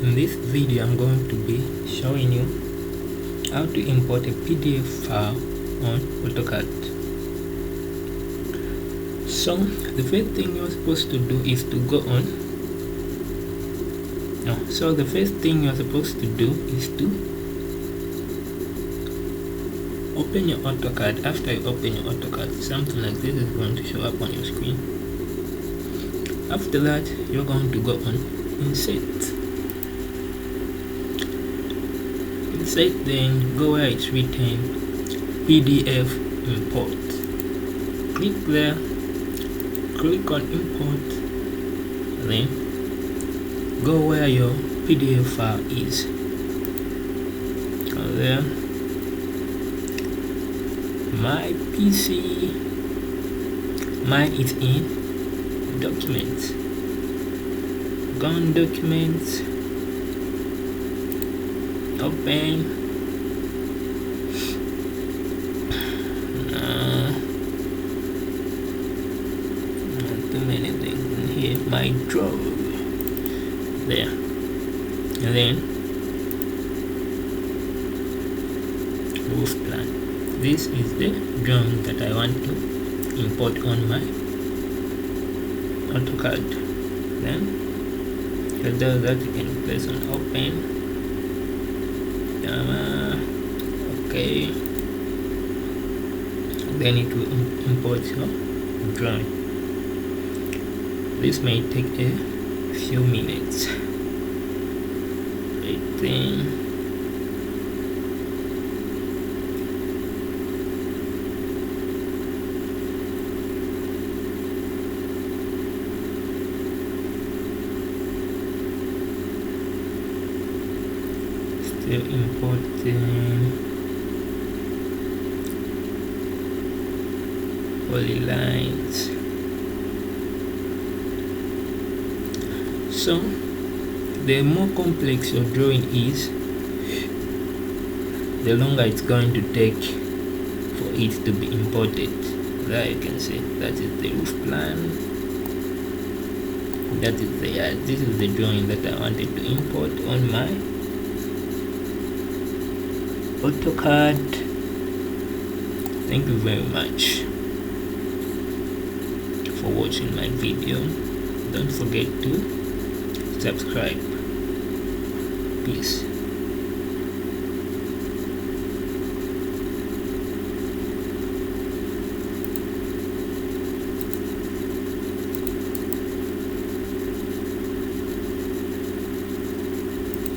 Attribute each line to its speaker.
Speaker 1: In this video I'm going to be showing you how to import a PDF file on AutoCAD. So the first thing you're supposed to do is to go on the first thing you're supposed to do is to open your AutoCAD. After you open your AutoCAD, something like this is going to show up on your screen. After that, you're going to go on insert, then go where it's written PDF import. Click there, click on import, then go where your PDF file is. Go there, my PC, mine is in documents. Go on documents, open. Not too many things in here. My drawer there, and then roof plan. This is the drawing that I want to import on my AutoCAD. Then after that you can press on open. Okay, then it will import your drawing. This may take a few minutes. Still importing polylines. So the more complex your drawing is, the longer it's going to take for it to be imported. There you can see that is the roof plan. That is the yard. This is the drawing that I wanted to import on my AutoCAD. Thank you very much for watching my video. Don't forget to subscribe. Peace.